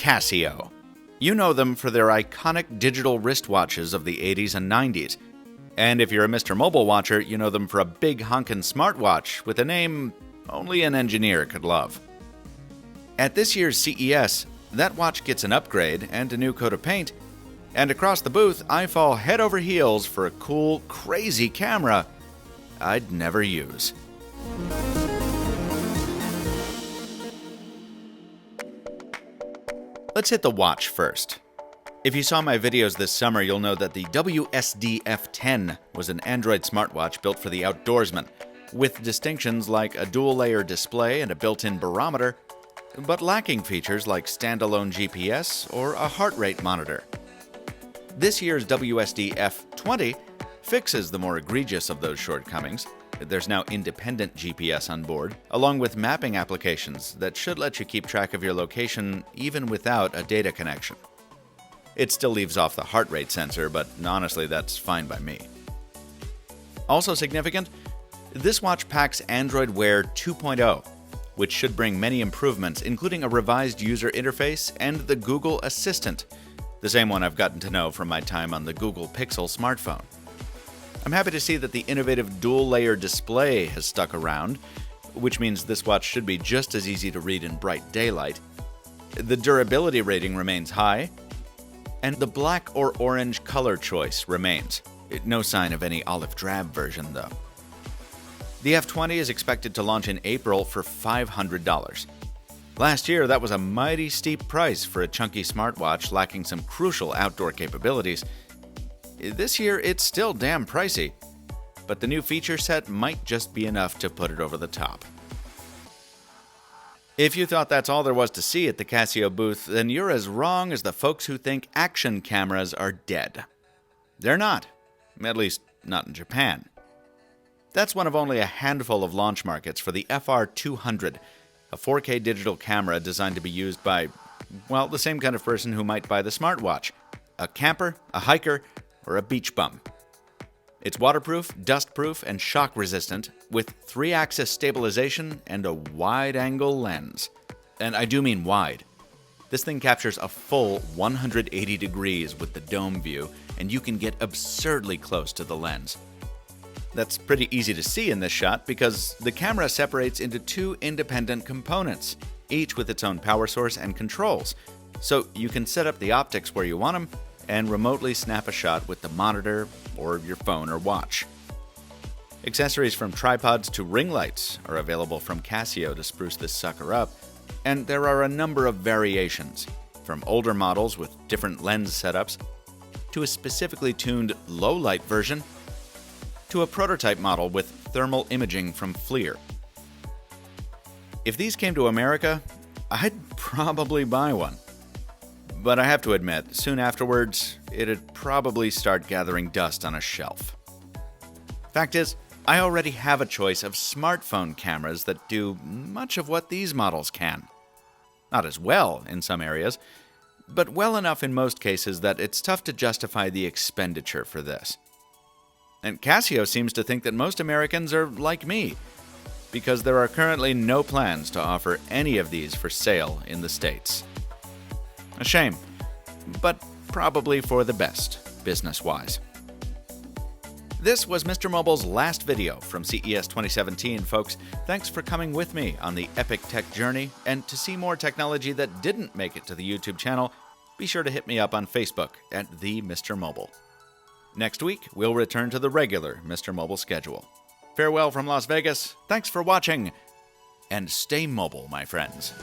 Casio. You know them for their iconic digital wristwatches of the 80s and 90s. And if you're a MrMobile watcher, you know them for a big honkin' smartwatch with a name only an engineer could love. At this year's CES, that watch gets an upgrade and a new coat of paint, and across the booth, I fall head over heels for a cool, crazy camera I'd never use. Let's hit the watch first. If you saw my videos this summer, you'll know that the WSD-F10 was an Android smartwatch built for the outdoorsman, with distinctions like a dual-layer display and a built-in barometer, but lacking features like standalone GPS or a heart rate monitor. This year's WSD-F20 fixes the more egregious of those shortcomings. There's now independent GPS on board, along with mapping applications that should let you keep track of your location even without a data connection. It still leaves off the heart rate sensor, but honestly, that's fine by me. Also significant, this watch packs Android Wear 2.0, which should bring many improvements, including a revised user interface and the Google Assistant, the same one I've gotten to know from my time on the Google Pixel smartphone. I'm happy to see that the innovative dual-layer display has stuck around, which means this watch should be just as easy to read in bright daylight. The durability rating remains high, and the black or orange color choice remains. No sign of any olive drab version, though. The F20 is expected to launch in April for $500. Last year, that was a mighty steep price for a chunky smartwatch lacking some crucial outdoor capabilities. This year, it's still damn pricey, but the new feature set might just be enough to put it over the top. If you thought that's all there was to see at the Casio booth, then you're as wrong as the folks who think action cameras are dead. They're not, at least not in Japan. That's one of only a handful of launch markets for the FR200, a 4K digital camera designed to be used by, well, the same kind of person who might buy the smartwatch: a camper, a hiker, or a beach bum. It's waterproof, dustproof, and shock-resistant, with 3-axis stabilization and a wide-angle lens. And I do mean wide. This thing captures a full 180 degrees with the dome view, and you can get absurdly close to the lens. That's pretty easy to see in this shot because the camera separates into two independent components, each with its own power source and controls, so you can set up the optics where you want them and remotely snap a shot with the monitor or your phone or watch. Accessories from tripods to ring lights are available from Casio to spruce this sucker up, and there are a number of variations, from older models with different lens setups, to a specifically tuned low-light version, to a prototype model with thermal imaging from FLIR. If these came to America, I'd probably buy one. But I have to admit, soon afterwards, it'd probably start gathering dust on a shelf. Fact is, I already have a choice of smartphone cameras that do much of what these models can. Not as well in some areas, but well enough in most cases that it's tough to justify the expenditure for this. And Casio seems to think that most Americans are like me, because there are currently no plans to offer any of these for sale in the States. A shame, but probably for the best, business-wise. This was MrMobile's last video from CES 2017, folks. Thanks for coming with me on the epic tech journey, and to see more technology that didn't make it to the YouTube channel, be sure to hit me up on Facebook at @MrMobile. Next week, we'll return to the regular MrMobile schedule. Farewell from Las Vegas, thanks for watching, and stay mobile, my friends.